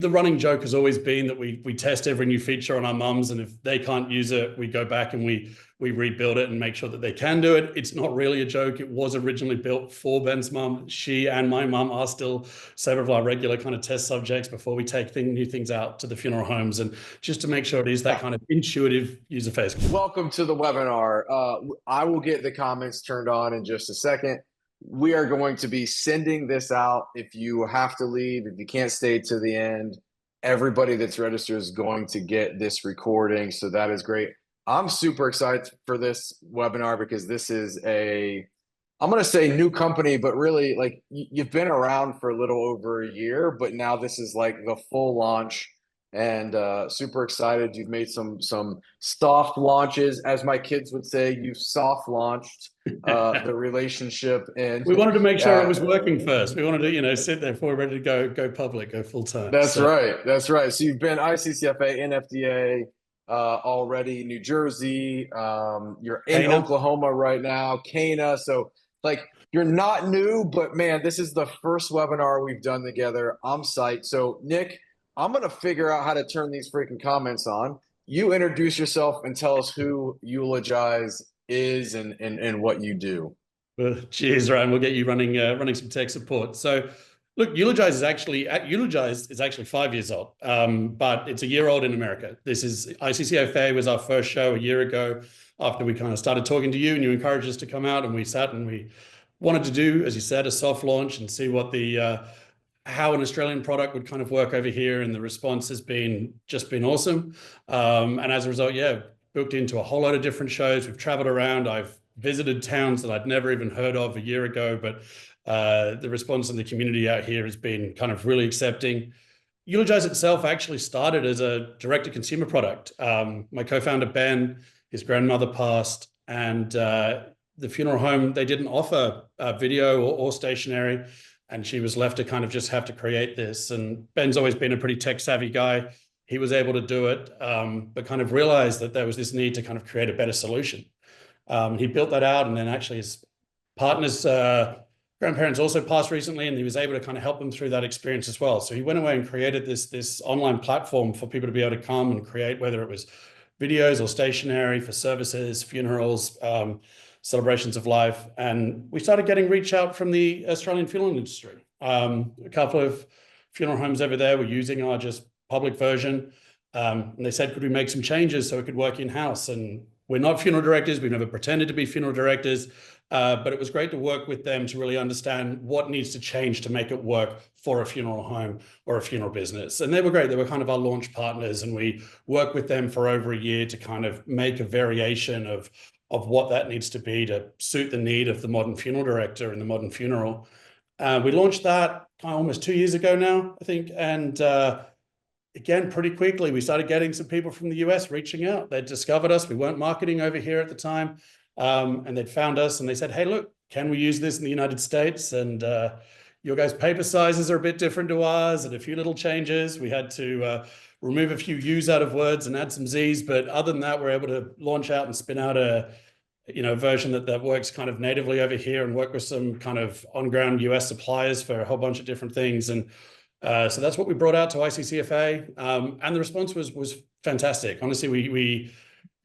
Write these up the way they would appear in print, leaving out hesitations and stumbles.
The running joke has always been that we test every new feature on our mums, and if they can't use it, we go back and we rebuild it and make sure that they can do it. It's not really a joke. It was originally built for Ben's mum. She and my mum are still several of our regular kind of test subjects before we take new things out to the funeral homes, and just to make sure it is that kind of intuitive user face. Welcome to the webinar. I will get the comments turned on in just a second. We are going to be sending this out. If you have to leave, if you can't stay to the end, everybody that's registered is going to get this recording. So that is great. I'm super excited for this webinar because this is I'm going to say new company, but really like you've been around for a little over a year, but now this is like the full launch. And super excited. You've made some soft launches, as my kids would say. You've soft launched the relationship, and we wanted to make sure it was working first. We wanted to, sit there before we're ready to go public, go full time. That's right. That's right. So you've been ICCFA, NFDA already, New Jersey. You're in Cana. Oklahoma right now, Cana. So like you're not new, but man, this is the first webinar we've done together. I'm psyched. So Nick, I'm going to figure out how to turn these freaking comments on. You introduce yourself and tell us who Eulogize is and what you do. Well, cheers, Ryan. We'll get you running some tech support. So look, Eulogize is actually 5 years old, but it's a year old in America. This is ICCFA was our first show a year ago after we kind of started talking to you, and you encouraged us to come out, and we sat and we wanted to do, as you said, a soft launch and see what how an Australian product would kind of work over here, and the response has just been awesome. And as a result, booked into a whole lot of different shows. We've traveled around. I've visited towns that I'd never even heard of a year ago, but the response in the community out here has been kind of really accepting. Eulogize itself actually started as a direct-to-consumer product. My co-founder, Ben, his grandmother passed, and the funeral home, they didn't offer video or stationery, and she was left to kind of just have to create this. And Ben's always been a pretty tech-savvy guy. He was able to do it, but kind of realized that there was this need to kind of create a better solution. He built that out, and then actually his partner's grandparents also passed recently, and he was able to kind of help them through that experience as well. So he went away and created this online platform for people to be able to come and create, whether it was videos or stationery for services, funerals, celebrations of life. And we started getting reach out from the Australian funeral industry. A couple of funeral homes over there were using our just public version. And they said, could we make some changes so it could work in-house? And we're not funeral directors. We've never pretended to be funeral directors. But it was great to work with them to really understand what needs to change to make it work for a funeral home or a funeral business. And they were great. They were kind of our launch partners, and we worked with them for over a year to kind of make a variation of what that needs to be to suit the need of the modern funeral director and the modern funeral. We launched that almost 2 years ago now, I think. And again, pretty quickly, we started getting some people from the US reaching out. They'd discovered us. We weren't marketing over here at the time. And they'd found us and they said, hey, look, can we use this in the United States? And your guys' paper sizes are a bit different to ours, and a few little changes. We had to remove a few U's out of words and add some Z's. But other than that, we're able to launch out and spin out a version that works kind of natively over here, and work with some kind of on-ground US suppliers for a whole bunch of different things. And so that's what we brought out to ICCFA. And the response was fantastic. Honestly, we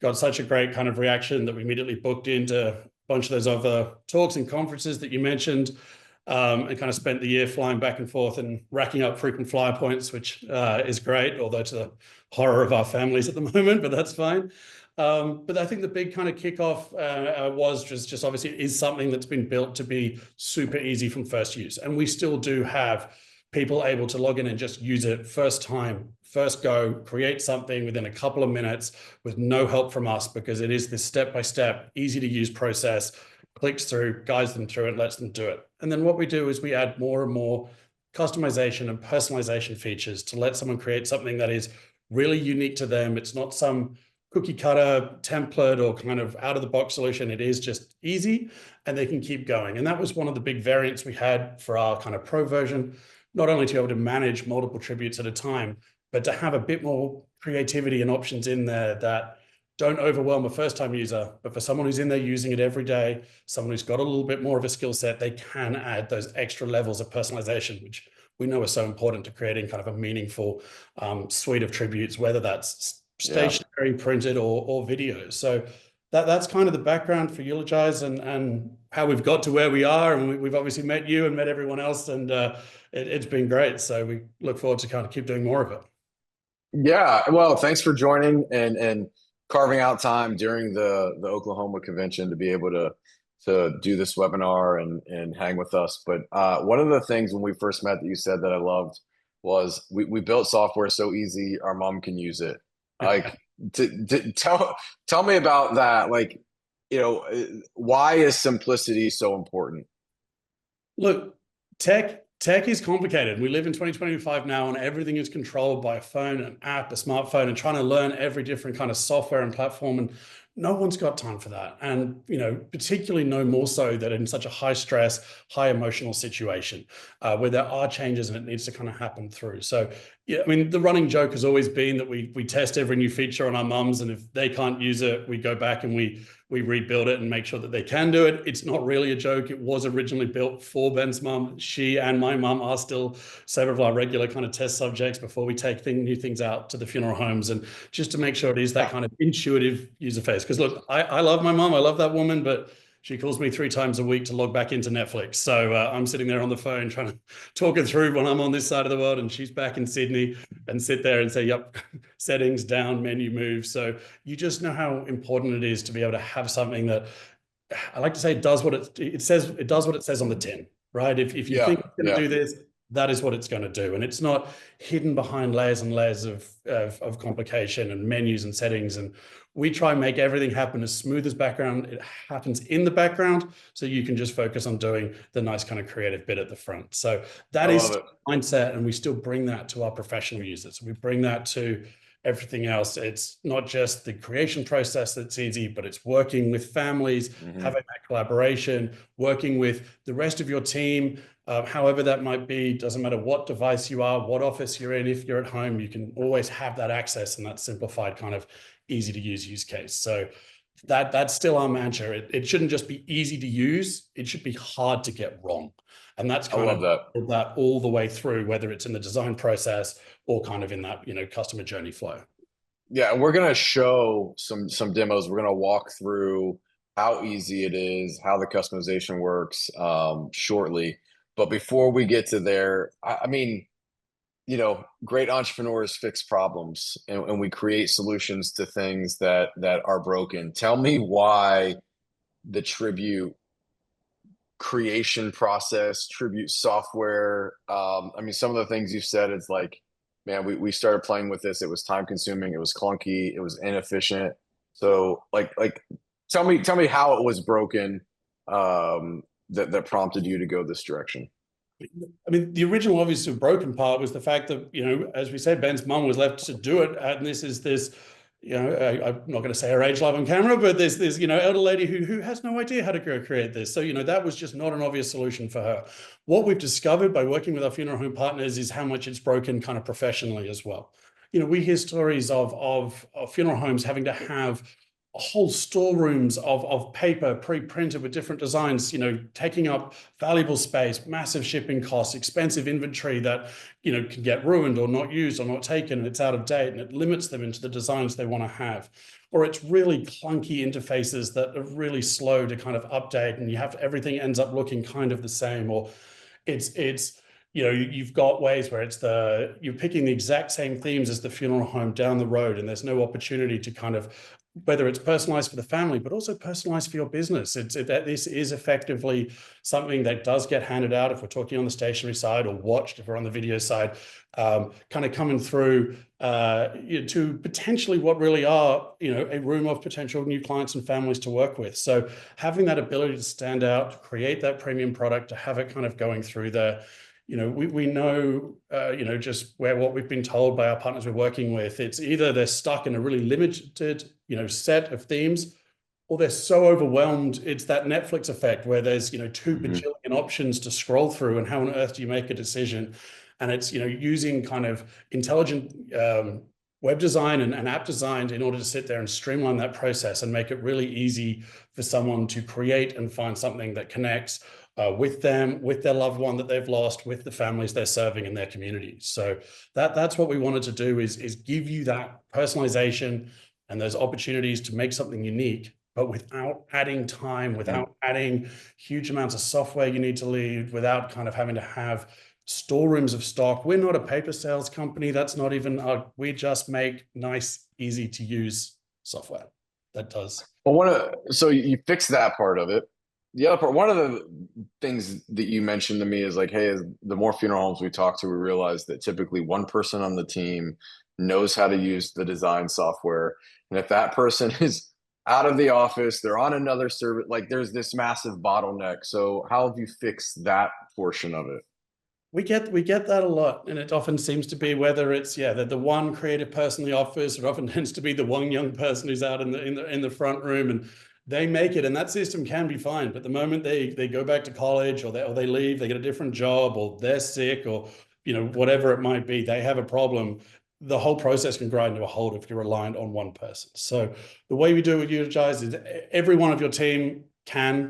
got such a great kind of reaction that we immediately booked into a bunch of those other talks and conferences that you mentioned, and kind of spent the year flying back and forth and racking up frequent flyer points, which is great, although to the horror of our families at the moment, but that's fine. But I think the big kind of kickoff was just obviously it is something that's been built to be super easy from first use. And we still do have people able to log in and just use it first time, first go, create something within a couple of minutes with no help from us, because it is this step-by-step, easy to use process, clicks through, guides them through it, lets them do it. And then what we do is we add more and more customization and personalization features to let someone create something that is really unique to them. It's not some cookie cutter template or kind of out of the box solution. It is just easy, and they can keep going. And that was one of the big variants we had for our kind of pro version, not only to be able to manage multiple tributes at a time, but to have a bit more creativity and options in there that don't overwhelm a first-time user. But for someone who's in there using it every day, someone who's got a little bit more of a skill set, they can add those extra levels of personalization, which we know are so important to creating kind of a meaningful suite of tributes, whether that's stationery, printed, or videos. So that's kind of the background for Eulogize and how we've got to where we are. And we've obviously met you and met everyone else, and it's been great. So we look forward to kind of keep doing more of it. Yeah, well, thanks for joining and carving out time during the Oklahoma convention to be able to do this webinar and hang with us. But one of the things when we first met that you said that I loved was we built software so easy our mom can use it. Like, tell me about that. Like, why is simplicity so important? Look, tech is complicated. We live in 2025 now, and everything is controlled by a phone, an app, a smartphone, and trying to learn every different kind of software and platform. And no one's got time for that. And, particularly no more so that in such a high stress, high emotional situation where there are changes and it needs to kind of happen through. So, yeah, I mean, the running joke has always been that we test every new feature on our mums, and if they can't use it, we go back and we rebuild it and make sure that they can do it. It's not really a joke. It was originally built for Ben's mum. She and my mum are still several of our regular kind of test subjects before we take new things out to the funeral homes, and just to make sure it is that kind of intuitive user face. Because look, I love my mum. I love that woman, but she calls me 3 times a week to log back into Netflix. So I'm sitting there on the phone trying to talk her through when I'm on this side of the world and she's back in Sydney, and sit there and say, yep, settings down, menu move. So you just know how important it is to be able to have something that, I like to say, does what it says. It does what it says on the tin, right? If you think it's going to do this, that is what it's going to do. And it's not hidden behind layers and layers of complication and menus and settings. And we try and make everything happen as smooth as background. It happens in the background, so you can just focus on doing the nice kind of creative bit at the front. So that is the mindset, and we still bring that to our professional users. We bring that to everything else. It's not just the creation process that's easy, but it's working with families, having that collaboration, working with the rest of your team, however that might be. Doesn't matter what device you are, what office you're in. If you're at home, you can always have that access and that simplified kind of easy to use case. So that's still our mantra. It shouldn't just be easy to use. It should be hard to get wrong. And that's kind of that all the way through, whether it's in the design process or kind of in that, customer journey flow. Yeah, and we're going to show some demos. We're going to walk through how easy it is, how the customization works shortly. But before we get to there, I mean, great entrepreneurs fix problems, and we create solutions to things that are broken. Tell me why the tribute creation process, tribute software. I mean, some of the things you said, it's like, man, we started playing with this. It was time consuming. It was clunky. It was inefficient. So like, tell me how it was broken that prompted you to go this direction. I mean, the original obviously broken part was the fact that, as we said, Ben's mum was left to do it. And this, I'm not going to say her age live on camera, but there's this, elder lady who has no idea how to go create this. So, that was just not an obvious solution for her. What we've discovered by working with our funeral home partners is how much it's broken kind of professionally as well. We hear stories of funeral homes having to have whole storerooms of paper pre-printed with different designs, taking up valuable space, massive shipping costs, expensive inventory that, can get ruined or not used or not taken, and it's out of date, and it limits them into the designs they want to have. Or it's really clunky interfaces that are really slow to kind of update, and everything ends up looking kind of the same. Or it's you've got ways where you're picking the exact same themes as the funeral home down the road, and there's no opportunity to kind of, whether it's personalized for the family, but also personalized for your business. This is effectively something that does get handed out if we're talking on the stationery side, or watched if we're on the video side, kind of coming through to potentially what really are, a room of potential new clients and families to work with. So having that ability to stand out, to create that premium product, to have it kind of going through there. We know, just what we've been told by our partners we're working with, it's either they're stuck in a really limited, set of themes, or they're so overwhelmed. It's that Netflix effect where there's, 2 bajillion options to scroll through, and how on earth do you make a decision? And it's, using kind of intelligent web design and app design in order to sit there and streamline that process and make it really easy for someone to create and find something that connects with them, with their loved one that they've lost, with the families they're serving in their communities. So that's what we wanted to do is give you that personalization and those opportunities to make something unique, but without adding time, without adding huge amounts of software you need to leave, without kind of having to have storerooms of stock. We're not a paper sales company. That's not even we just make nice, easy to use software that does. Well, so you fix that part of it. The other part, one of the things that you mentioned to me is like, hey, the more funeral homes we talk to, we realize that typically one person on the team knows how to use the design software. And if that person is out of the office, they're on another service, like there's this massive bottleneck. So how have you fixed that portion of it? We get that a lot, and it often seems to be whether it's the one creative person in the office, it often tends to be the one young person who's out in the front room, and they make it, and that system can be fine. But the moment they go back to college or they leave, they get a different job, or they're sick, or whatever it might be, they have a problem. The whole process can grind to a halt if you're reliant on one person. So the way we do it with Eulogize is every one of your team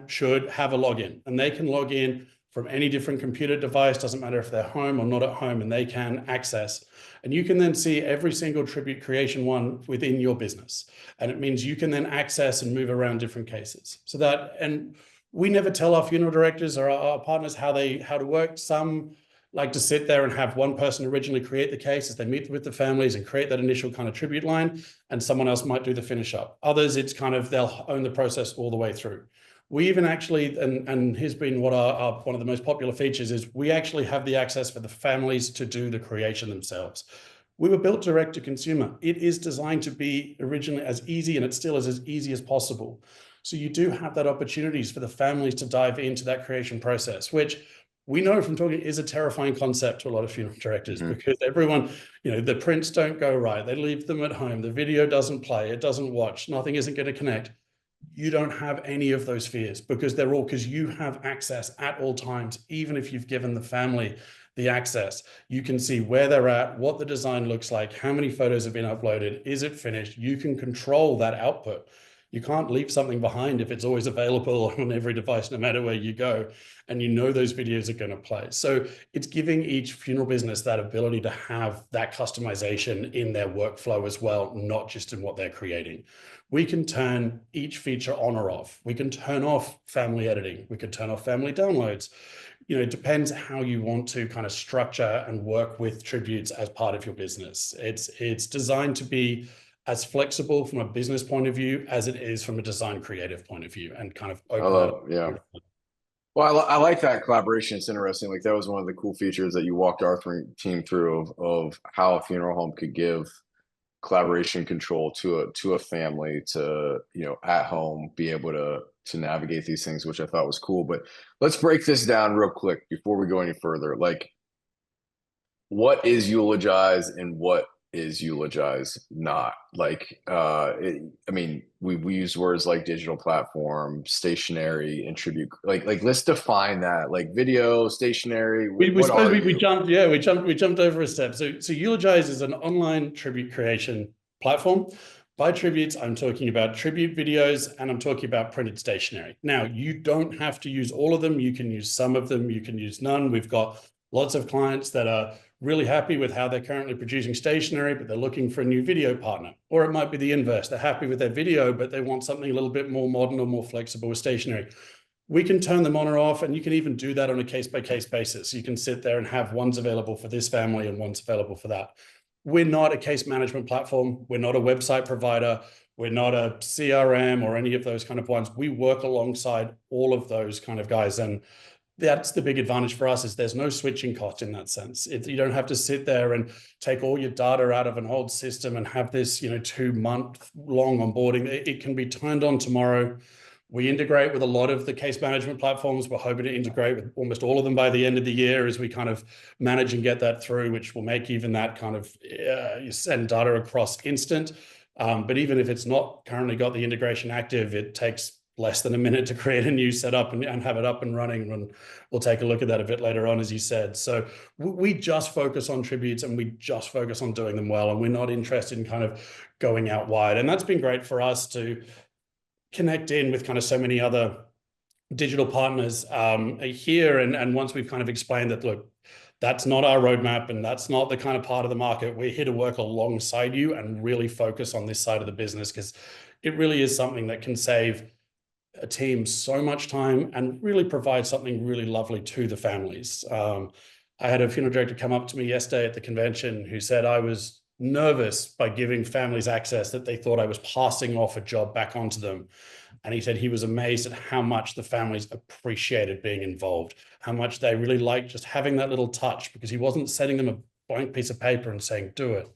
should have a login, and they can log in from any different computer device, doesn't matter if they're home or not at home, and they can access. And you can then see every single tribute creation one within your business. And it means you can then access and move around different cases. And we never tell our funeral directors or our partners how to work. Some like to sit there and have one person originally create the case as they meet with the families and create that initial kind of tribute line, and someone else might do the finish up. Others, it's kind of they'll own the process all the way through. We even actually, and here's been what one of the most popular features is, we actually have the access for the families to do the creation themselves. We were built direct to consumer. It is designed to be originally as easy, and it still is as easy as possible. So you do have that opportunities for the families to dive into that creation process, which we know from talking is a terrifying concept to a lot of funeral directors, because everyone, the prints don't go right. They leave them at home. The video doesn't play. It doesn't watch. Nothing isn't going to connect. You don't have any of those fears because you have access at all times. Even if you've given the family the access, you can see where they're at, what the design looks like, how many photos have been uploaded, is it finished? You can control that output. You can't leave something behind if it's always available on every device, no matter where you go, and those videos are going to play. So it's giving each funeral business that ability to have that customization in their workflow as well, not just in what they're creating. We can turn each feature on or off. We can turn off family editing. We can turn off family downloads. It depends how you want to kind of structure and work with tributes as part of your business. It's designed to be as flexible from a business point of view as it is from a design creative point of view, and kind of open that. Well, I like that collaboration. It's interesting. Like that was one of the cool features that you walked our team through of how a funeral home could give collaboration control to a family to at home be able to navigate these things, which I thought was cool. But let's break this down real quick before we go any further. Like, what is Eulogize and what is Eulogize not? Like, we use words like digital platform, stationery, and tribute. Like let's define that. Like video, stationery. We jumped over a step. So Eulogize is an online tribute creation platform. By tributes, I'm talking about tribute videos, and I'm talking about printed stationery. Now, you don't have to use all of them. You can use some of them. You can use none. We've got lots of clients that are really happy with how they're currently producing stationery, but they're looking for a new video partner. Or it might be the inverse. They're happy with their video, but they want something a little bit more modern or more flexible with stationery. We can turn them on or off, and you can even do that on a case-by-case basis. You can sit there and have one's available for this family and one's available for that. We're not a case management platform. We're not a website provider. We're not a CRM or any of those kind of ones. We work alongside all of those kind of guys, and that's the big advantage for us is there's no switching cost in that sense. You don't have to sit there and take all your data out of an old system and have this 2-month long onboarding. It can be turned on tomorrow. We integrate with a lot of the case management platforms. We're hoping to integrate with almost all of them by the end of the year as we kind of manage and get that through, which will make even that kind of you send data across instant. But even if it's not currently got the integration active, it takes less than a minute to create a new setup and have it up and running. And we'll take a look at that a bit later on, as you said. So we just focus on tributes, and we just focus on doing them well. And we're not interested in kind of going out wide. And that's been great for us to connect in with kind of so many other digital partners here. And once we've kind of explained that, look, that's not our roadmap and that's not the kind of part of the market, we're here to work alongside you and really focus on this side of the business, because it really is something that can save a team so much time and really provide something really lovely to the families. I had a funeral director come up to me yesterday at the convention who said I was nervous by giving families access, that they thought I was passing off a job back onto them. And he said he was amazed at how much the families appreciated being involved, how much they really liked just having that little touch, because he wasn't sending them a blank piece of paper and saying, do it.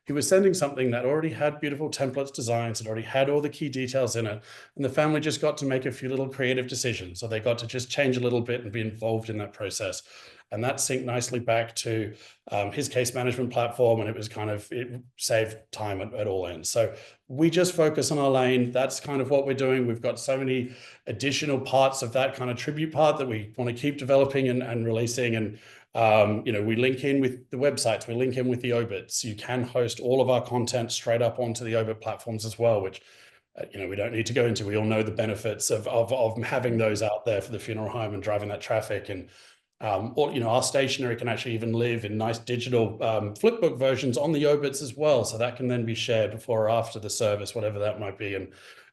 He was sending something that already had beautiful templates, designs, that already had all the key details in it. And the family just got to make a few little creative decisions. So they got to just change a little bit and be involved in that process. And that synced nicely back to his case management platform. And it was kind of, it saved time at all ends. So we just focus on our lane. That's kind of what we're doing. We've got so many additional parts of that kind of tribute part that we want to keep developing and releasing. And we link in with the websites, we link in with the obits. You can host all of our content straight up onto the obit platforms as well, which we don't need to go into. We all know the benefits of having those out there for the funeral home and driving that traffic. And our stationery can actually even live in nice digital flipbook versions on the obits as well. So that can then be shared before or after the service, whatever that might be, and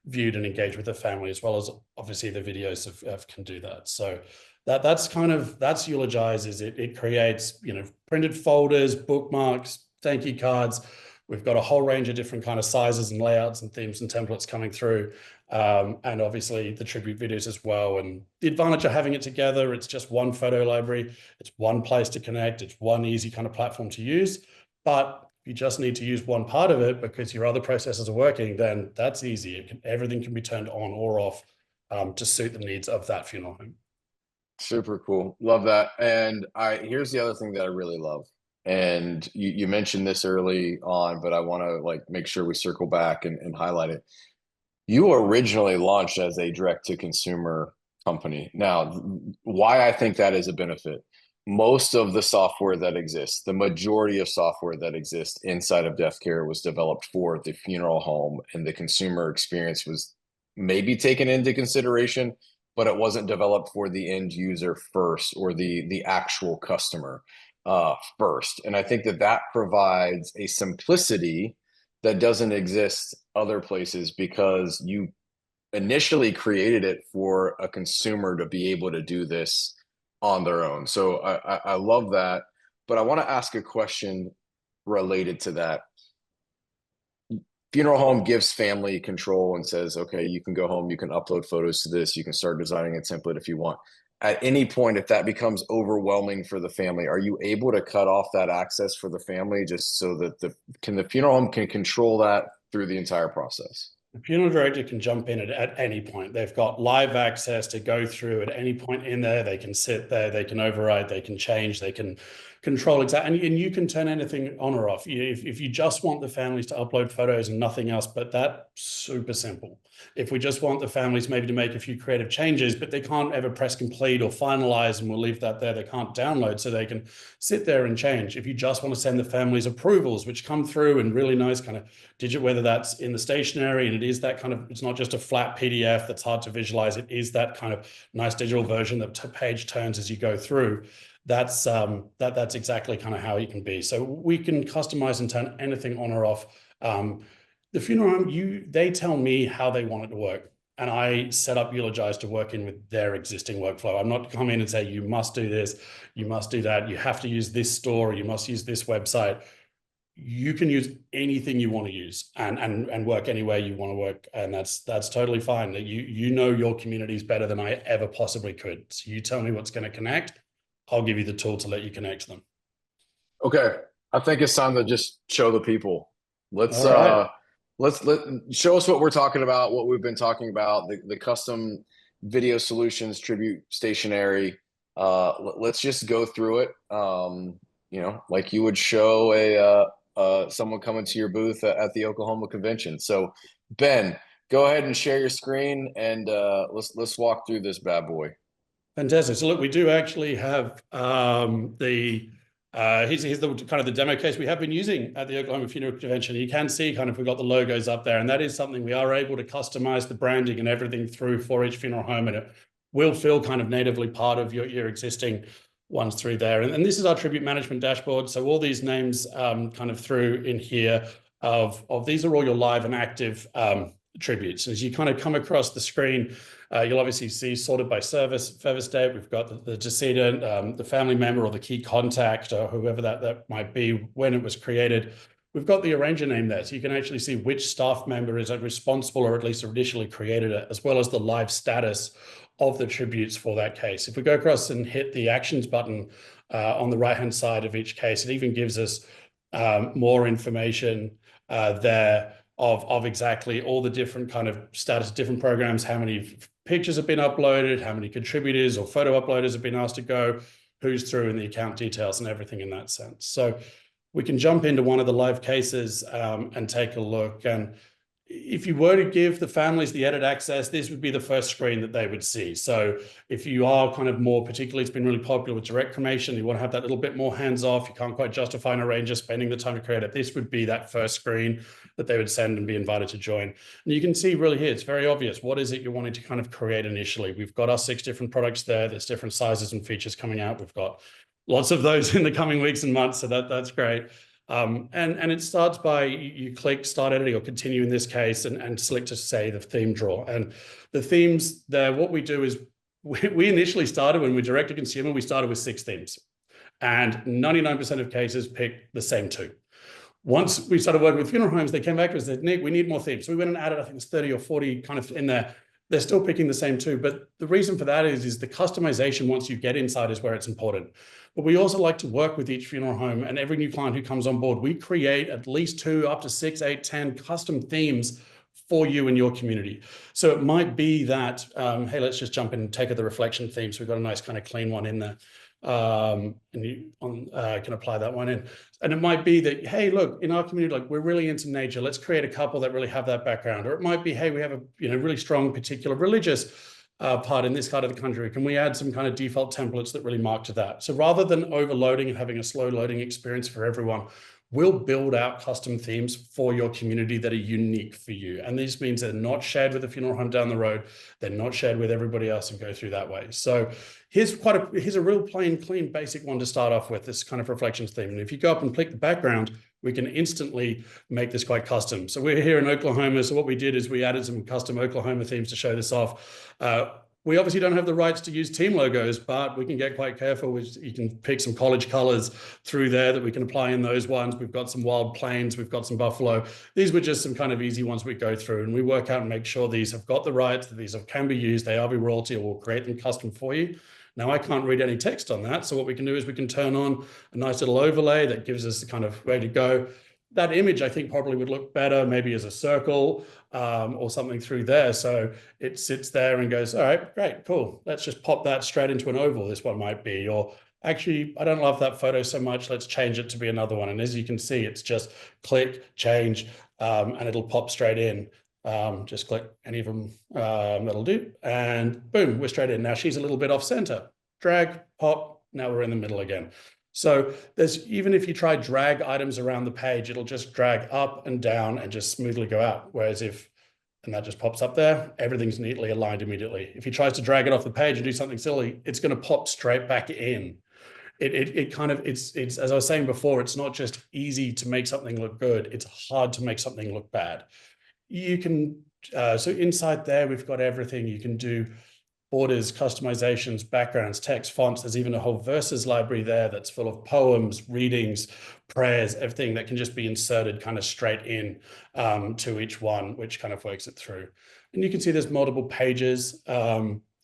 viewed and engaged with the family, as well as obviously the videos can do that. So that's Eulogize. Is it creates printed folders, bookmarks, thank you cards. We've got a whole range of different kind of sizes and layouts and themes and templates coming through, and obviously the tribute videos as well. And the advantage of having it together, it's just one photo library, it's one place to connect, it's one easy kind of platform to use. But if you just need to use one part of it because your other processes are working, then that's easy. Everything can be turned on or off to suit the needs of that funeral home. Super cool. Love that. And here's the other thing that I really love. And you mentioned this early on, but I want to make sure we circle back and highlight it. You originally launched as a direct to consumer company. Now, why I think that is a benefit. Most of the software that exists, the majority of software that exists inside of death care, was developed for the funeral home, and the consumer experience was maybe taken into consideration, but it wasn't developed for the end user first, or the actual customer first. And I think that provides a simplicity that doesn't exist other places, because you initially created it for a consumer to be able to do this on their own. So I love that. But I want to ask a question related to that. Funeral home gives family control and says, okay, you can go home, you can upload photos to this, you can start designing a template if you want. At any point, if that becomes overwhelming for the family, are you able to cut off that access for the family, just so that the funeral home can control that through the entire process? The funeral director can jump in at any point. They've got live access to go through at any point in there. They can sit there, they can override, they can change, they can control exactly, and you can turn anything on or off. If you just want the families to upload photos and nothing else, but that's super simple. If we just want the families maybe to make a few creative changes, but they can't ever press complete or finalize, and we'll leave that there, they can't download, so they can sit there and change. If you just want to send the families approvals, which come through in really nice kind of digital, whether that's in the stationery, and it is that kind of, it's not just a flat PDF that's hard to visualize, it is that kind of nice digital version that page turns as you go through. That's exactly kind of how it can be. So we can customize and turn anything on or off. The funeral home, they tell me how they want it to work, and I set up Eulogize to work in with their existing workflow. I'm not come in and say, you must do this, you must do that, you have to use this store, you must use this website. You can use anything you want to use and work anywhere you want to work, and that's totally fine. That you know your communities better than I ever possibly could. So you tell me what's going to connect, I'll give you the tool to let you connect to them. Okay, I think it's time to just show the people. Let's show us what we're talking about, what we've been talking about, the custom video solutions, tribute stationery. Let's just go through it. Like you would show someone coming to your booth at the Oklahoma convention. So Ben, go ahead and share your screen, and let's walk through this bad boy. Fantastic. So look, we do actually have here's the kind of the demo case we have been using at the Oklahoma Funeral Convention. You can see kind of we've got the logos up there, and that is something we are able to customize the branding and everything through for each funeral home, and it will feel kind of natively part of your existing ones through there. And this is our tribute management dashboard. So all these names kind of through in here of these are all your live and active tributes. As you kind of come across the screen, you'll obviously see sorted by service date. We've got the decedent, the family member or the key contact or whoever that might be, when it was created. We've got the arranger name there, so you can actually see which staff member is responsible or at least initially created it, as well as the live status of the tributes for that case. If we go across and hit the actions button on the right-hand side of each case, it even gives us more information there of exactly all the different kind of status, different programs, how many pictures have been uploaded, how many contributors or photo uploaders have been asked to go, who's through in the account details and everything in that sense. So we can jump into one of the live cases and take a look. And if you were to give the families the edit access, this would be the first screen that they would see. So if you are kind of more, particularly it's been really popular with direct cremation, you want to have that little bit more hands-off, you can't quite justify an arranger spending the time to create it, this would be that first screen that they would send and be invited to join. And you can see really here, it's very obvious. What is it you're wanting to kind of create initially? We've got our 6 different products there. There's different sizes and features coming out. We've got lots of those in the coming weeks and months, so that's great. And it starts by you click start editing or continue in this case and select to say the theme drawer. And the themes there, what we do is we initially started when we direct to consumer, we started with 6 themes and 99% of cases pick the same 2. Once we started working with funeral homes, they came back to us and said, Nick, we need more themes. So we went and added, I think it's 30 or 40 kind of in there. They're still picking the same 2. But the reason for that is the customization once you get inside is where it's important. But we also like to work with each funeral home and every new client who comes on board, we create at least 2, up to 6, 8, 10 custom themes for you and your community. So it might be that, hey, let's just jump in and take the reflection theme. So we've got a nice kind of clean one in there. And you can apply that one in. And it might be that, hey, look, in our community, like we're really into nature. Let's create a couple that really have that background. Or it might be, hey, we have a really strong particular religious part in this part of the country. Can we add some kind of default templates that really mark to that? So rather than overloading and having a slow loading experience for everyone, we'll build out custom themes for your community that are unique for you. And this means they're not shared with the funeral home down the road. They're not shared with everybody else and go through that way. So here's a real plain, clean, basic one to start off with, this kind of reflections theme. And if you go up and click the background, we can instantly make this quite custom. So we're here in Oklahoma. So what we did is we added some custom Oklahoma themes to show this off. We obviously don't have the rights to use team logos, but we can get quite careful. You can pick some college colors through there that we can apply in those ones. We've got some wild plains, we've got some buffalo. These were just some kind of easy ones we go through and we work out and make sure these have got the rights, that these can be used, they are be royalty, or we'll create them custom for you. Now I can't read any text on that. So what we can do is we can turn on a nice little overlay that gives us the kind of way to go. That image, I think, probably would look better maybe as a circle or something through there. So it sits there and goes, all right, great, cool. Let's just pop that straight into an oval. This one might be, or actually, I don't love that photo so much. Let's change it to be another one. And as you can see, it's just click, change, and it'll pop straight in. Just click any of them, that'll do. And boom, we're straight in. Now she's a little bit off center. Drag, pop, now we're in the middle again. So there's, even if you try drag items around the page, it'll just drag up and down and just smoothly go out. Whereas and that just pops up there, everything's neatly aligned immediately. If he tries to drag it off the page and do something silly, it's going to pop straight back in. It's as I was saying before, it's not just easy to make something look good. It's hard to make something look bad. You can, so inside there, we've got everything. You can do borders, customizations, backgrounds, text, fonts. There's even a whole verses library there that's full of poems, readings, prayers, everything that can just be inserted kind of straight in to each one, which kind of works it through. And you can see there's multiple pages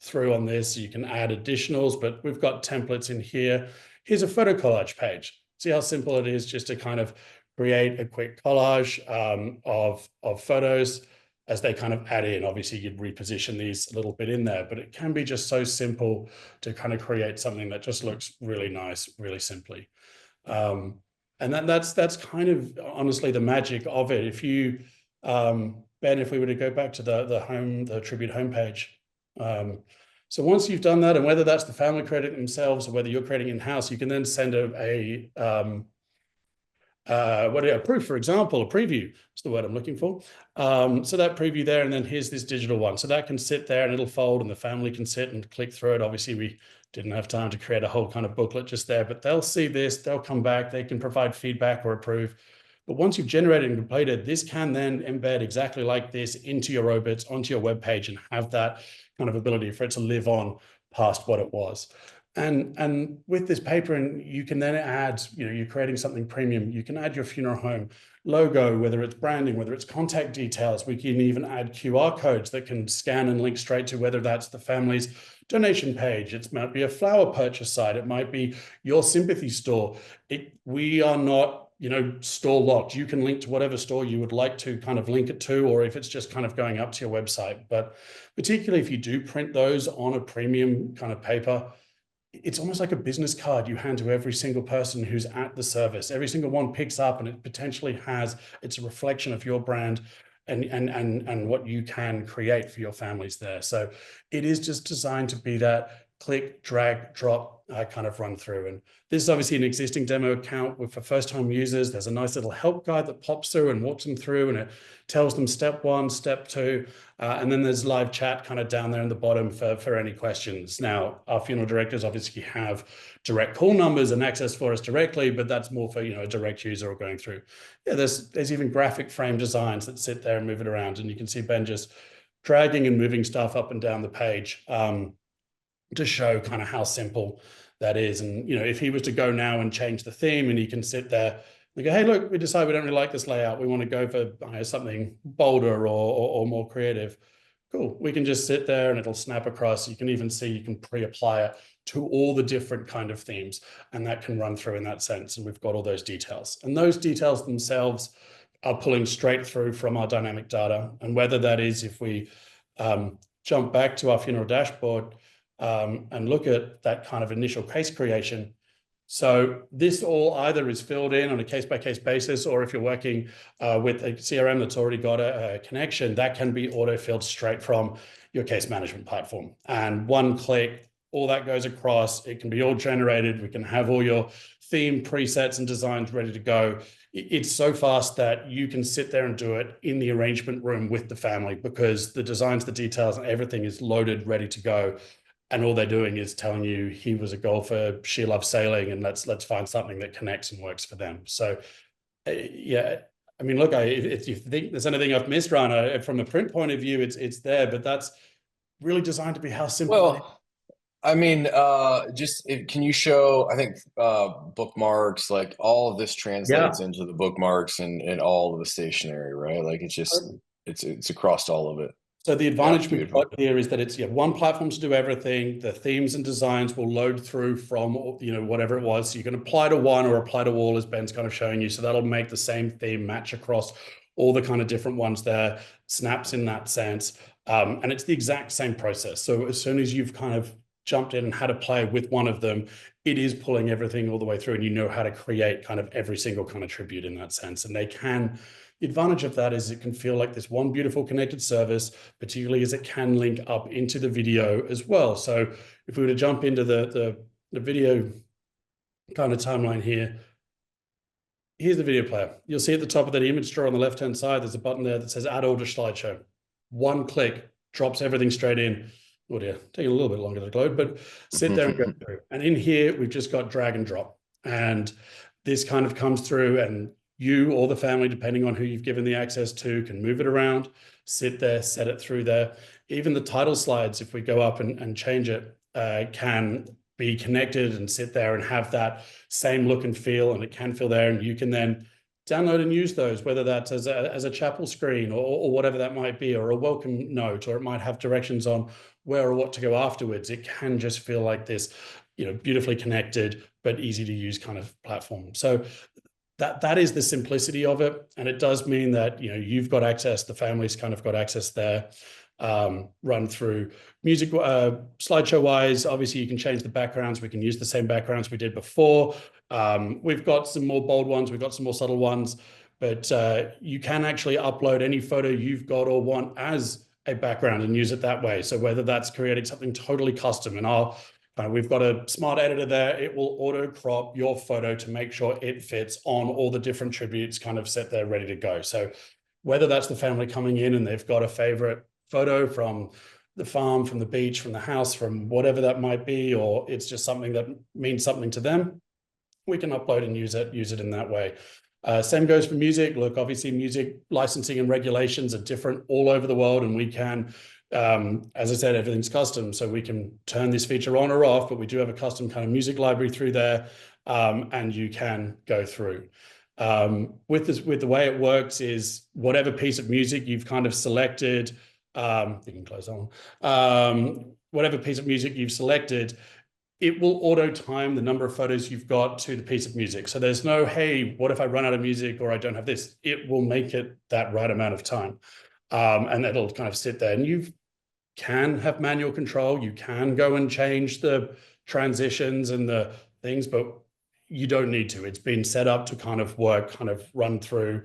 through on this. You can add additionals, but we've got templates in here. Here's a photo collage page. See how simple it is just to kind of create a quick collage of photos as they kind of add in. Obviously, you'd reposition these a little bit in there, but it can be just so simple to kind of create something that just looks really nice, really simply. And that's kind of honestly the magic of it. If you, Ben, if we were to go back to the tribute homepage. So once you've done that, and whether that's the family creating it themselves or whether you're creating in-house, you can then send a proof, for example, a preview is the word I'm looking for. So that preview there, and then here's this digital one. So that can sit there and it'll fold and the family can sit and click through it. Obviously, we didn't have time to create a whole kind of booklet just there, but they'll see this, they'll come back, they can provide feedback or approve. But once you've generated and completed, this can then embed exactly like this into your obits, onto your web page, and have that kind of ability for it to live on past what it was. And with this paper, and you can then add, you're creating something premium, you can add your funeral home logo, whether it's branding, whether it's contact details. We can even add QR codes that can scan and link straight to whether that's the family's donation page. It might be a flower purchase site. It might be your sympathy store. We are not, store locked. You can link to whatever store you would like to kind of link it to, or if it's just kind of going up to your website. But particularly if you do print those on a premium kind of paper, it's almost like a business card you hand to every single person who's at the service. Every single one picks up, and it potentially it's a reflection of your brand and what you can create for your families there. So it is just designed to be that click, drag, drop kind of run through. And this is obviously an existing demo account for first-time users. There's a nice little help guide that pops through and walks them through, and it tells them step 1, step 2, and then there's live chat kind of down there in the bottom for any questions. Now, our funeral directors obviously have direct call numbers and access for us directly, but that's more for a direct user or going through. Yeah, there's even graphic frame designs that sit there and move it around, and you can see Ben just dragging and moving stuff up and down the page to show kind of how simple that is. And if he was to go now and change the theme, and he can sit there and go, hey, look, we decide we don't really like this layout, we want to go for something bolder or more creative. Cool. We can just sit there and it'll snap across. You can even see you can pre-apply it to all the different kind of themes, and that can run through in that sense. And we've got all those details, and those details themselves are pulling straight through from our dynamic data. And whether that is, if we jump back to our funeral dashboard and look at that kind of initial case creation. So this all either is filled in on a case-by-case basis, or if you're working with a CRM that's already got a connection, that can be auto-filled straight from your case management platform. And one click, all that goes across. It can be all generated. We can have all your theme presets and designs ready to go. It's so fast that you can sit there and do it in the arrangement room with the family, because the designs, the details, and everything is loaded, ready to go. And all they're doing is telling you he was a golfer, she loves sailing, and let's find something that connects and works for them. So, yeah, I mean, look, if you think there's anything I've missed, Rana, from a print point of view, it's there, but that's really designed to be how simple. Well, I mean, can you show? I think bookmarks, like all of this translates into the bookmarks and all of the stationery, right? Like it's across all of it. So the advantage we've got here is that it's one platform to do everything. The themes and designs will load through from whatever it was. So you can apply to one or apply to all, as Ben's kind of showing you. So that'll make the same theme match across all the kind of different ones there. Snaps in that sense, and it's the exact same process. So as soon as you've kind of jumped in and had to play with one of them, it is pulling everything all the way through, and you know how to create kind of every single kind of tribute in that sense. And the advantage of that is it can feel like this one beautiful connected service, particularly as it can link up into the video as well. So if we were to jump into the video kind of timeline here, here's the video player. You'll see at the top of that image drawer on the left-hand side, there's a button there that says add order slideshow. One click drops everything straight in. Oh dear, taking a little bit longer to load, but sit there and go through. And in here, we've just got drag and drop. And this kind of comes through, and you or the family, depending on who you've given the access to, can move it around, sit there, set it through there. Even the title slides, if we go up and change it, can be connected and sit there and have that same look and feel, and it can feel there, and you can then download and use those, whether that's as a chapel screen or whatever that might be, or a welcome note, or it might have directions on where or what to go afterwards. It can just feel like this, beautifully connected but easy to use kind of platform. So that is the simplicity of it, and it does mean that you've got access, the family's kind of got access there. Run through music slideshow wise, obviously you can change the backgrounds. We can use the same backgrounds we did before. We've got some more bold ones, we've got some more subtle ones, but you can actually upload any photo you've got or want as a background and use it that way. So whether that's creating something totally custom, and I'll We've got a smart editor there. It will auto crop your photo to make sure it fits on all the different tributes kind of set there ready to go. So whether that's the family coming in and they've got a favorite photo from the farm, from the beach, from the house, from whatever that might be, or it's just something that means something to them, we can upload and use it in that way. Same goes for music. Look, obviously music licensing and regulations are different all over the world, and we can, as I said, everything's custom, so we can turn this feature on or off, but we do have a custom kind of music library through there, and you can go through. With the way it works is whatever piece of music you've kind of selected, you can close that one. Whatever piece of music you've selected, it will auto time the number of photos you've got to the piece of music. So there's no, hey, what if I run out of music or I don't have this? It will make it that right amount of time. And it'll kind of sit there. And you can have manual control. You can go and change the transitions and the things, but you don't need to. It's been set up to kind of work, kind of run through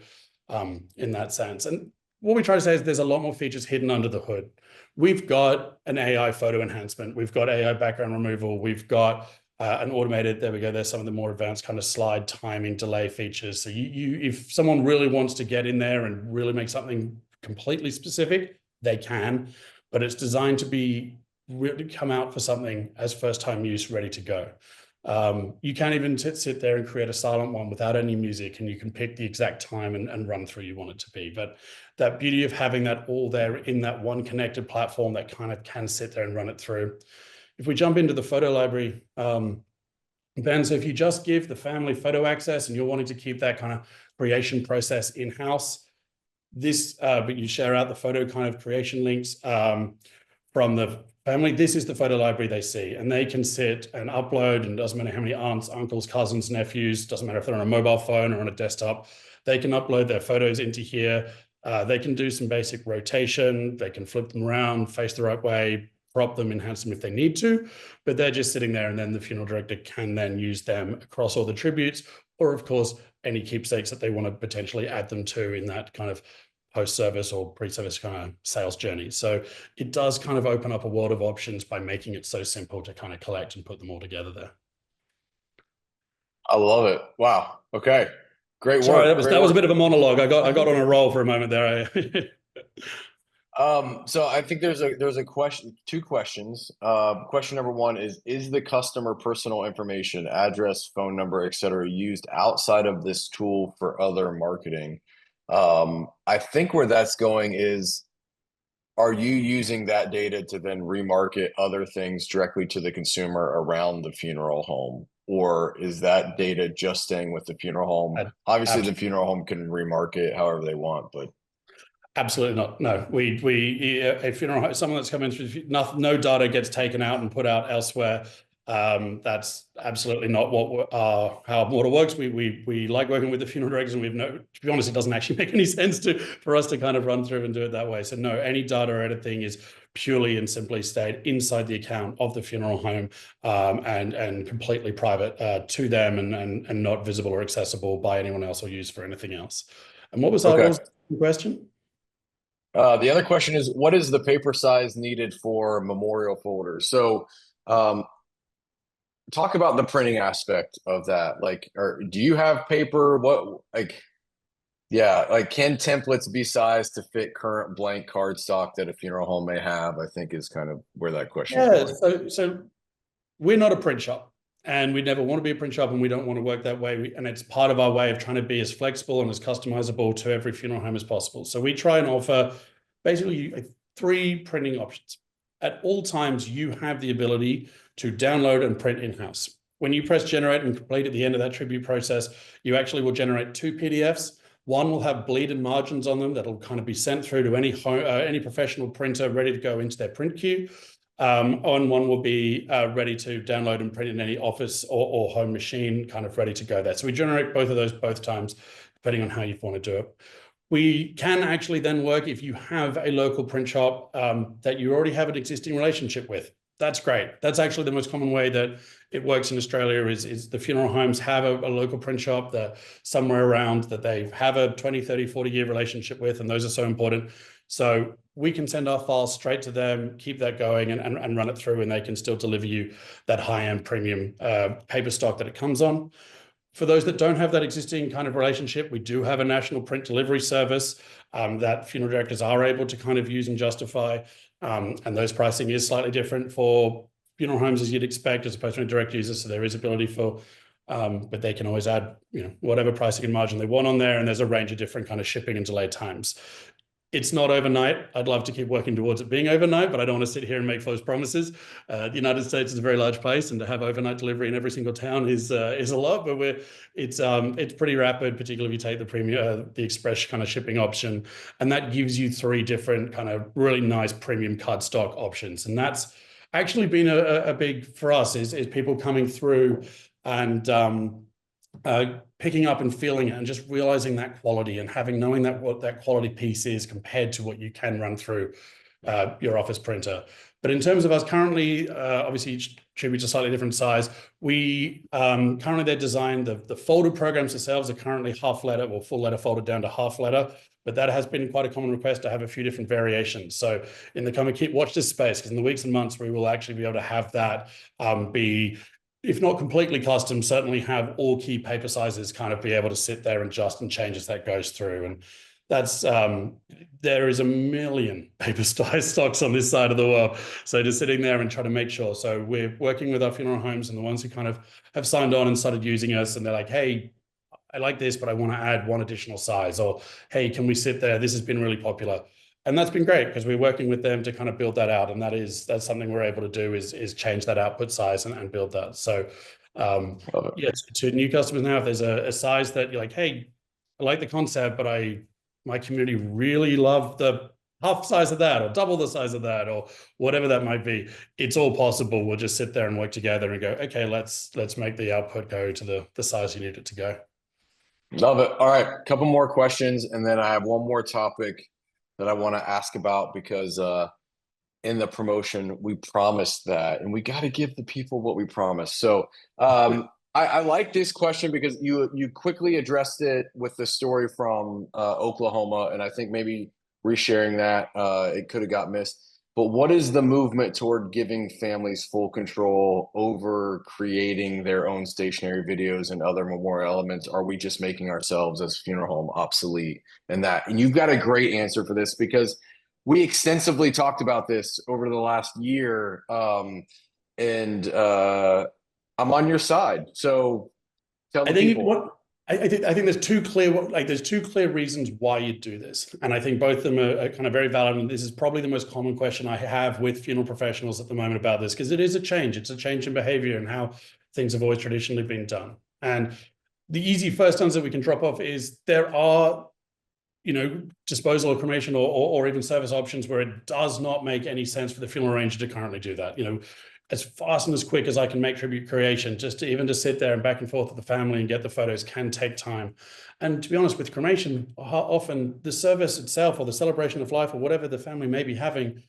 in that sense. And what we try to say is there's a lot more features hidden under the hood. We've got an AI photo enhancement. We've got AI background removal. We've got an automated, there we go, there's some of the more advanced kind of slide timing delay features. So if someone really wants to get in there and really make something completely specific, they can, but it's designed to be really come out for something as first time use, ready to go. You can't even sit there and create a silent one without any music, and you can pick the exact time and run through you want it to be. But that beauty of having that all there in that one connected platform that kind of can sit there and run it through. If we jump into the photo library, Ben, so if you just give the family photo access and you're wanting to keep that kind of creation process in-house, but you share out the photo kind of creation links from the family, this is the photo library they see, and they can sit and upload, and it doesn't matter how many aunts, uncles, cousins, nephews, doesn't matter if they're on a mobile phone or on a desktop, they can upload their photos into here. They can do some basic rotation, they can flip them around, face the right way, crop them, enhance them if they need to, but they're just sitting there, and then the funeral director can then use them across all the tributes, or of course, any keepsakes that they want to potentially add them to in that kind of post-service or pre-service kind of sales journey. So it does kind of open up a world of options by making it so simple to kind of collect and put them all together there. I love it. Wow. Okay. Great work. Sorry, that was a bit of a monologue. I got on a roll for a moment there. So I think there's a question, two questions. Question number one is the customer personal information, address, phone number, etc., used outside of this tool for other marketing? I think where that's going is, are you using that data to then remarket other things directly to the consumer around the funeral home? Or is that data just staying with the funeral home? Obviously, the funeral home can remarket however they want, but absolutely not. No, a funeral home, someone that's coming through, no data gets taken out and put out elsewhere. That's absolutely not how model works. We like working with the funeral directors, and to be honest, it doesn't actually make any sense for us to kind of run through and do it that way. So no, any data or anything is purely and simply stayed inside the account of the funeral home, and completely private to them, and not visible or accessible by anyone else or used for anything else. And what was the question? The other question is, what is the paper size needed for memorial folders? So talk about the printing aspect of that. Or do you have paper? Can templates be sized to fit current blank cardstock that a funeral home may have? I think is kind of where that question is going. So we're not a print shop, and we never want to be a print shop, and we don't want to work that way. And it's part of our way of trying to be as flexible and as customizable to every funeral home as possible. So we try and offer basically 3 printing options. At all times, you have the ability to download and print in-house. When you press generate and complete at the end of that tribute process, you actually will generate 2 PDFs. One will have bleed and margins on them that'll kind of be sent through to any professional printer ready to go into their print queue. And one will be ready to download and print in any office or home machine, kind of ready to go there. So we generate both of those both times, depending on how you want to do it. We can actually then work if you have a local print shop that you already have an existing relationship with. That's great. That's actually the most common way that it works in Australia is the funeral homes have a local print shop that somewhere around that they have a 20, 30, 40-year relationship with, and those are so important. So we can send our files straight to them, keep that going and run it through, and they can still deliver you that high-end premium paper stock that it comes on. For those that don't have that existing kind of relationship, we do have a national print delivery service that funeral directors are able to kind of use and justify. And those pricing is slightly different for funeral homes as you'd expect, as opposed to a direct user. So there is ability for, but they can always add, whatever pricing and margin they want on there. And there's a range of different kind of shipping and delay times. It's not overnight. I'd love to keep working towards it being overnight, but I don't want to sit here and make false promises. The United States is a very large place, and to have overnight delivery in every single town is a lot. But it's pretty rapid, particularly if you take the premium, the express kind of shipping option, and that gives you 3 different kind of really nice premium cardstock options. And that's actually been a big for us is people coming through and picking up and feeling it and just realizing that quality and knowing that what that quality piece is compared to what you can run through your office printer. But in terms of us currently, obviously each tribute's a slightly different size. We currently they're designed, the folded programs themselves are currently half letter or full letter folded down to half letter, but that has been quite a common request to have a few different variations. So in the coming, watch this space, because in the weeks and months we will actually be able to have that be, if not completely custom, certainly have all key paper sizes kind of be able to sit there and adjust and change as that goes through. And that's, there is a million paper size stocks on this side of the world. So just sitting there and trying to make sure. So we're working with our funeral homes and the ones who kind of have signed on and started using us, and they're like, hey, I like this, but I want to add one additional size, or, hey, can we sit there? This has been really popular. And that's been great because we're working with them to kind of build that out. And that's something we're able to do is change that output size and build that. So yeah, to new customers now, if there's a size that you're like, hey, I like the concept, but my community really love the half size of that or double the size of that or whatever that might be, it's all possible. We'll just sit there and work together and go, okay, let's make the output go to the size you need it to go. Love it. All right, a couple more questions, and then I have one more topic that I want to ask about because in the promotion we promised that, and we got to give the people what we promised. So I like this question because you quickly addressed it with the story from Oklahoma, and I think maybe resharing that it could have got missed. But what is the movement toward giving families full control over creating their own stationery videos and other memorial elements? Are we just making ourselves as funeral home obsolete in that? And you've got a great answer for this because we extensively talked about this over the last year, and I'm on your side. So tell the people. I think there's two clear reasons why you do this, and I think both of them are kind of very valid. And this is probably the most common question I have with funeral professionals at the moment about this, because it is a change. It's a change in behavior and how things have always traditionally been done. And the easy first answer we can drop off is there are, disposal or cremation or even service options where it does not make any sense for the funeral arranger to currently do that. As fast and as quick as I can make tribute creation, just to sit there and back and forth with the family and get the photos can take time. And to be honest, with cremation, often the service itself or the celebration of life or whatever the family may be having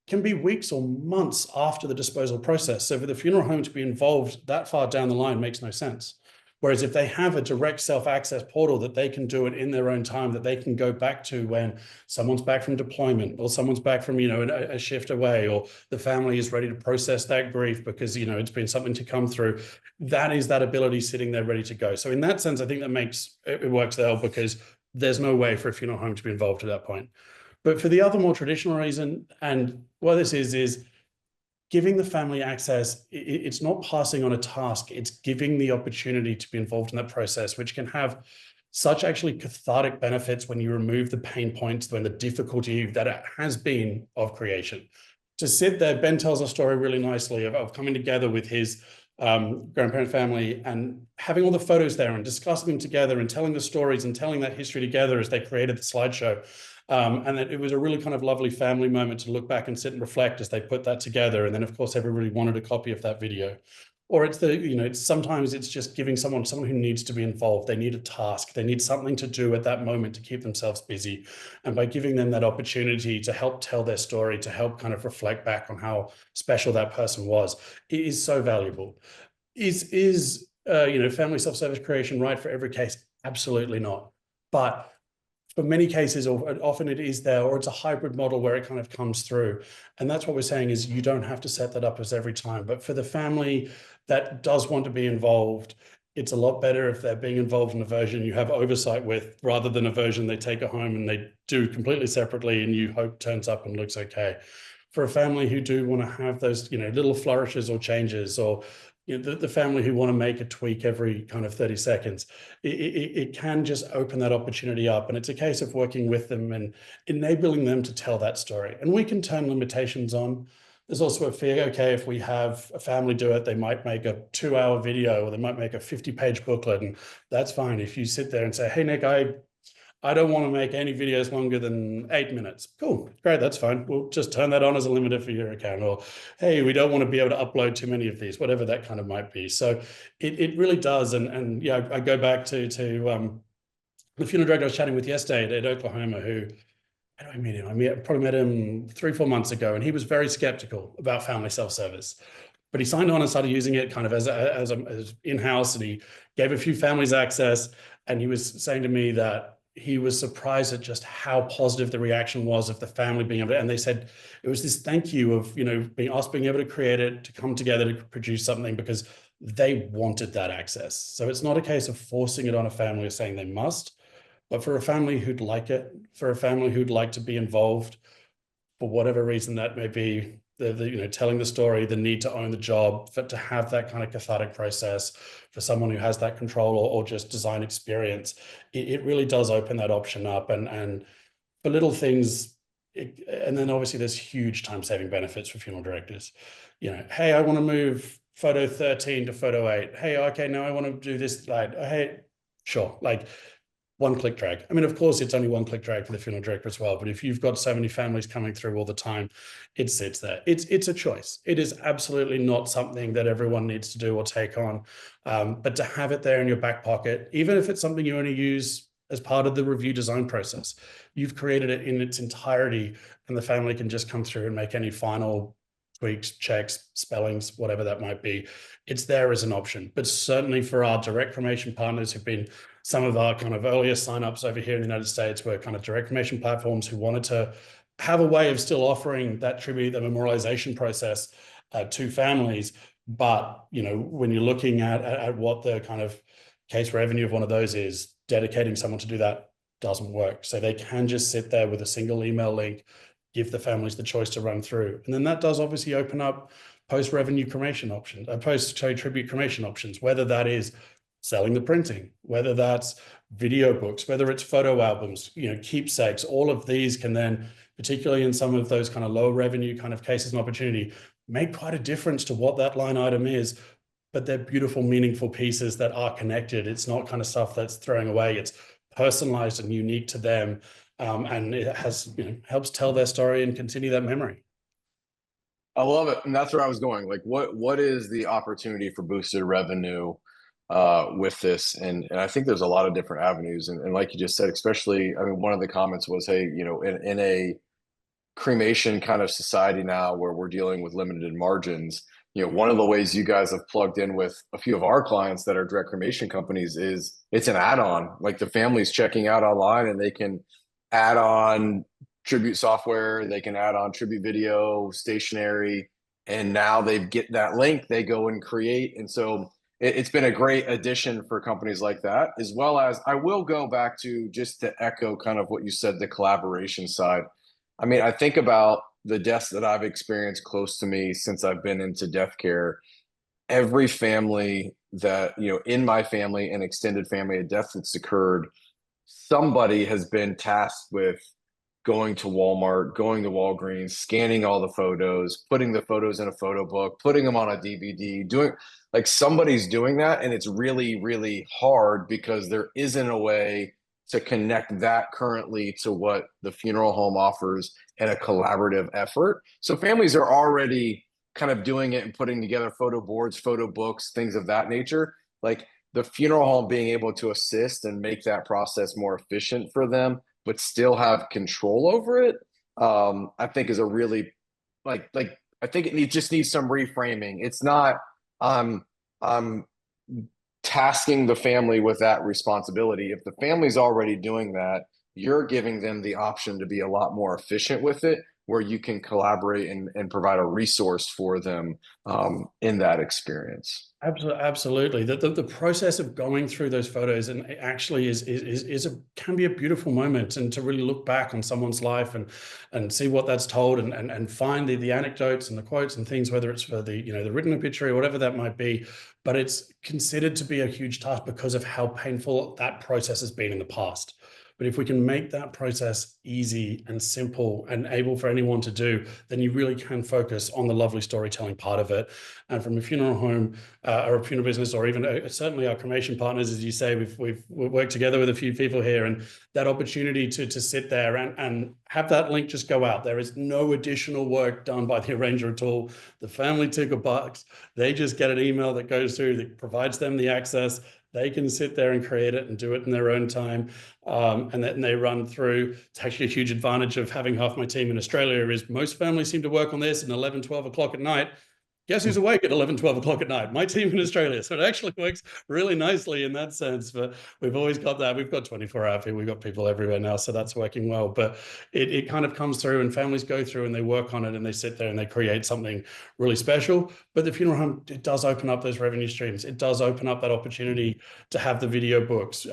can be weeks or months after the disposal process. So for the funeral home to be involved that far down the line makes no sense. Whereas if they have a direct self-access portal that they can do it in their own time, that they can go back to when someone's back from deployment or someone's back from, a shift away, or the family is ready to process that grief because, it's been something to come through, that is that ability sitting there ready to go. So in that sense, I think that makes it works well because there's no way for a funeral home to be involved at that point. But for the other more traditional reason, and what this is giving the family access, it's not passing on a task, it's giving the opportunity to be involved in that process, which can have such actually cathartic benefits when you remove the pain points, when the difficulty that it has been of creation. To sit there, Ben tells a story really nicely of coming together with his grandparent family and having all the photos there and discussing them together and telling the stories and telling that history together as they created the slideshow. And that it was a really kind of lovely family moment to look back and sit and reflect as they put that together. And then, of course, everybody wanted a copy of that video. or it's the, sometimes it's just giving someone who needs to be involved. They need a task. They need something to do at that moment to keep themselves busy. And by giving them that opportunity to help tell their story, to help kind of reflect back on how special that person was, it is so valuable. Is family self-service creation right for every case? Absolutely not. But for many cases, or often it is there, or it's a hybrid model where it kind of comes through. And that's what we're saying is you don't have to set that up as every time. But for the family that does want to be involved, it's a lot better if they're being involved in a version you have oversight with, rather than a version they take it home and they do completely separately and you hope turns up and looks okay. For a family who do want to have those, little flourishes or changes, or the family who want to make a tweak every kind of 30 seconds, it can just open that opportunity up. And it's a case of working with them and enabling them to tell that story. And we can turn limitations on. There's also a fear, okay, if we have a family do it, they might make a 2-hour video, or they might make a 50-page booklet, and that's fine. If you sit there and say, hey, Nick, I don't want to make any videos longer than 8 minutes. Cool, great, that's fine. We'll just turn that on as a limiter for your account. Or, hey, we don't want to be able to upload too many of these, whatever that kind of might be. So it really does. And yeah, I go back to the funeral director I was chatting with yesterday at Oklahoma, who, how do I meet him? I probably met him 3-4 months ago, and he was very skeptical about family self-service. But he signed on and started using it kind of as in-house, and he gave a few families access. And he was saying to me that he was surprised at just how positive the reaction was of the family being able to, and they said it was this thank you of, being able to create it, to come together to produce something because they wanted that access. So it's not a case of forcing it on a family or saying they must, but for a family who'd like it, for a family who'd like to be involved, for whatever reason that may be, the telling the story, the need to own the job, to have that kind of cathartic process, for someone who has that control or just design experience, it really does open that option up. And for little things, and then obviously there's huge time-saving benefits for funeral directors. Hey, I want to move photo 13 to photo 8. Hey, okay, now I want to do this slide. Hey, sure, like one-click drag. I mean, of course, it's only one-click drag for the funeral director as well. But if you've got so many families coming through all the time, it sits there. It's a choice. It is absolutely not something that everyone needs to do or take on. But to have it there in your back pocket, even if it's something you only use as part of the review design process, you've created it in its entirety, and the family can just come through and make any final tweaks, checks, spellings, whatever that might be. It's there as an option. But certainly for our direct cremation partners who've been some of our kind of earliest signups over here in the United States, were kind of direct cremation platforms who wanted to have a way of still offering that tribute, the memorialization process to families. But, when you're looking at what the kind of case revenue of one of those is, dedicating someone to do that doesn't work. So they can just sit there with a single email link, give the families the choice to run through. And then that does obviously open up post-revenue cremation options, post-tribute cremation options, whether that is selling the printing, whether that's video books, whether it's photo albums, keepsakes. All of these can then, particularly in some of those kind of low revenue kind of cases and opportunity, make quite a difference to what that line item is. But they're beautiful, meaningful pieces that are connected. It's not kind of stuff that's throwing away. It's personalized and unique to them. And it has, helps tell their story and continue that memory. I love it. And that's where I was going. Like, what is the opportunity for boosted revenue with this? And I think there's a lot of different avenues. And like you just said, especially, I mean, one of the comments was, hey, in a cremation kind of society now where we're dealing with limited margins, one of the ways you guys have plugged in with a few of our clients that are direct cremation companies is it's an add-on. Like the family's checking out online and they can add on tribute software, they can add on tribute video, stationery, and now they get that link, they go and create. And so it's been a great addition for companies like that, as well as I will go back to just to echo kind of what you said, the collaboration side. I mean, I think about the deaths that I've experienced close to me since I've been into death care. Every family that, in my family and extended family, a death that's occurred, somebody has been tasked with going to Walmart, going to Walgreens, scanning all the photos, putting the photos in a photo book, putting them on a DVD, doing like somebody's doing that. And it's really, really hard because there isn't a way to connect that currently to what the funeral home offers in a collaborative effort. So families are already kind of doing it and putting together photo boards, photo books, things of that nature. Like the funeral home being able to assist and make that process more efficient for them, but still have control over it, I think is a really I think just needs some reframing. It's not I'm tasking the family with that responsibility. If the family's already doing that, you're giving them the option to be a lot more efficient with it, where you can collaborate and provide a resource for them in that experience. Absolutely. The process of going through those photos and it actually can be a beautiful moment, and to really look back on someone's life and see what that's told and find the anecdotes and the quotes and things, whether it's for the the written obituary or whatever that might be. But it's considered to be a huge task because of how painful that process has been in the past. But if we can make that process easy and simple and able for anyone to do, then you really can focus on the lovely storytelling part of it. And from a funeral home or a funeral business, or even certainly our cremation partners, as you say, we've worked together with a few people here, and that opportunity to sit there and have that link just go out. There is no additional work done by the arranger at all. The family tick a box. They just get an email that goes through that provides them the access. They can sit there and create it and do it in their own time. And then they run through. It's actually a huge advantage of having half my team in Australia is most families seem to work on this at 11, 12 o'clock at night. Guess who's awake at 11, 12 o'clock at night? My team in Australia. So it actually works really nicely in that sense. But we've always got that. We've got 24-hour people. We've got people everywhere now. So that's working well. But it kind of comes through, and families go through and they work on it and they sit there and they create something really special. But the funeral home, it does open up those revenue streams. It does open up that opportunity to have the video books.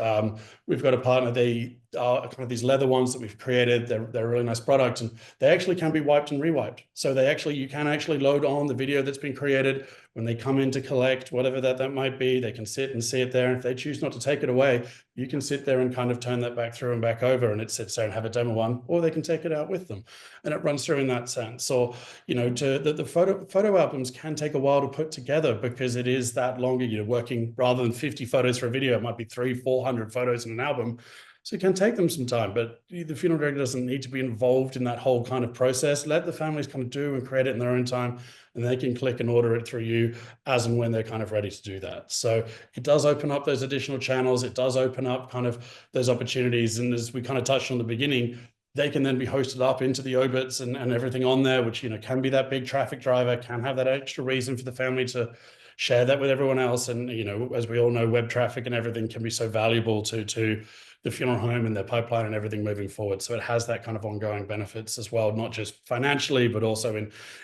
We've got a partner. They are kind of these leather ones that we've created. They're a really nice product, and they actually can be wiped and rewiped. So you can actually load on the video that's been created when they come in to collect, whatever that might be. They can sit and see it there. And if they choose not to take it away, you can sit there and kind of turn that back through and back over, and it sits there and have a demo one, or they can take it out with them, and it runs through in that sense. Or the photo albums can take a while to put together because it is that longer. You're working rather than 50 photos for a video, it might be 300-400 photos in an album. So it can take them some time, but the funeral director doesn't need to be involved in that whole kind of process. Let the families kind of do and create it in their own time, and they can click and order it through you as and when they're kind of ready to do that. So it does open up those additional channels. It does open up kind of those opportunities. And as we kind of touched on the beginning, they can then be hosted up into the obits and everything on there, which can be that big traffic driver, can have that extra reason for the family to share that with everyone else. And as we all know, web traffic and everything can be so valuable to the funeral home and their pipeline and everything moving forward. So it has that kind of ongoing benefits as well, not just financially, but also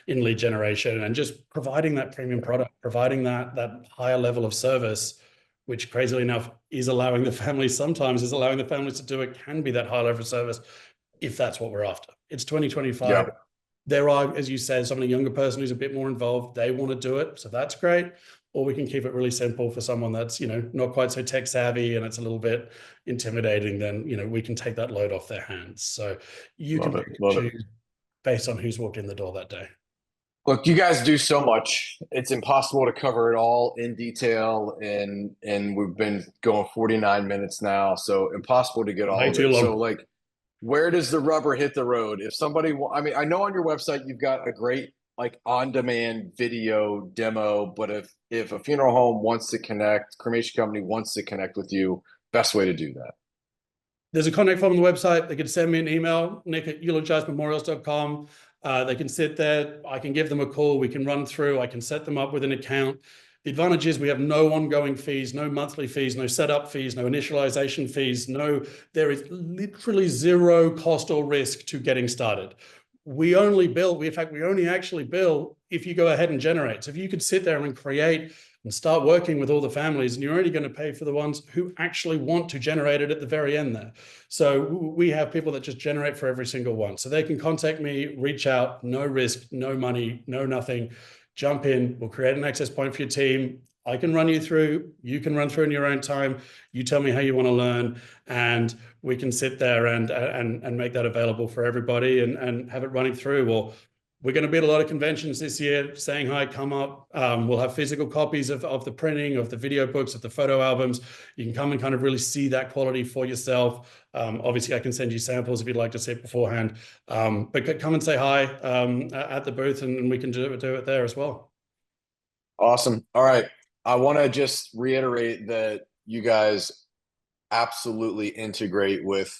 in lead generation and just providing that premium product, providing that higher level of service, which crazily enough is allowing the families to do it, can be that high level of service if that's what we're after. It's 2025. Yeah. There are, as you said, some of the younger person who's a bit more involved, they want to do it. So that's great. Or we can keep it really simple for someone that's, not quite so tech savvy and it's a little bit intimidating, then, we can take that load off their hands. So you can choose based on who's walked in the door that day. Look, you guys do so much. It's impossible to cover it all in detail, and we've been going 49 minutes now, so impossible to get all of it. So where does the rubber hit the road? If somebody, I know on your website you've got a great on-demand video demo, but if a funeral home wants to connect, cremation company wants to connect with you, best way to do that? There's a contact form on the website. They can send me an email, nick@eulogize.memorials.com. They can sit there. I can give them a call. We can run through. I can set them up with an account. The advantage is we have no ongoing fees, no monthly fees, no setup fees, no initialization fees. There is literally zero cost or risk to getting started. We only actually bill if you go ahead and generate. So if you could sit there and create and start working with all the families, and you're only going to pay for the ones who actually want to generate it at the very end there. So we have people that just generate for every single one. So they can contact me, reach out, no risk, no money, no nothing. Jump in, we'll create an access point for your team. I can run you through, you can run through in your own time. You tell me how you want to learn, and we can sit there and make that available for everybody and have it running through. Or we're going to be at a lot of conventions this year. Shanghai, come up. We'll have physical copies of the printing, of the video books, of the photo albums. You can come and kind of really see that quality for yourself. Obviously, I can send you samples if you'd like to see it beforehand. But come and say hi at the booth, and we can do it there as well. Awesome. All right. I want to just reiterate that you guys absolutely integrate with,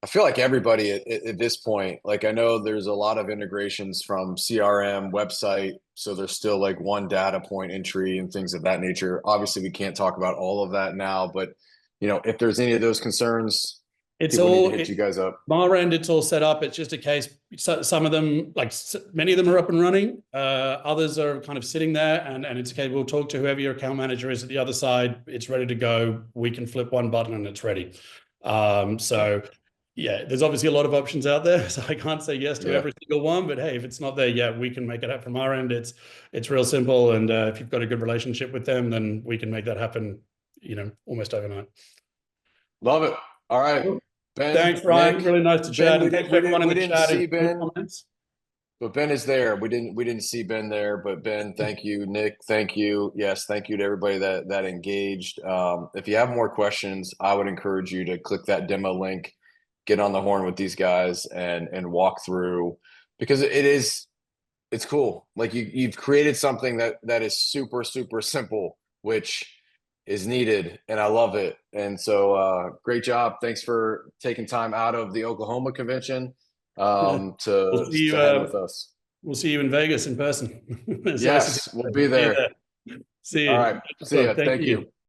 I feel like everybody at this point. Like, I know there's a lot of integrations from CRM website, so there's still like one data point entry and things of that nature. Obviously, we can't talk about all of that now, but if there's any of those concerns, it's people all need to hit you guys up. Our end, it's all set up. It's just a case. Some of them, like many of them, are up and running. Others are kind of sitting there, and it's okay. We'll talk to whoever your account manager is at the other side. It's ready to go. We can flip one button and it's ready. So yeah, there's obviously a lot of options out there, so I can't say yes to every single one. But hey, if it's not there yet, we can make it happen from our end. It's real simple, and if you've got a good relationship with them, then we can make that happen. Almost overnight. Love it. All right. Ben, thanks, Ryan. Nick, really nice to chat. Ben, And thanks to everyone in the chat. See Ben, but Ben is there. We didn't see Ben there, but Ben, thank you. Nick, thank you. Yes, thank you to everybody that engaged. If you have more questions, I would encourage you to click that demo link, get on the horn with these guys, and walk through, because it's cool. Like, you've created something that is super, super simple, which is needed, and I love it. And so great job. Thanks for taking time out of the Oklahoma convention to hang with us. We'll see you in Vegas in person. Yes, we'll be there. See you. All right. See ya. Thank you.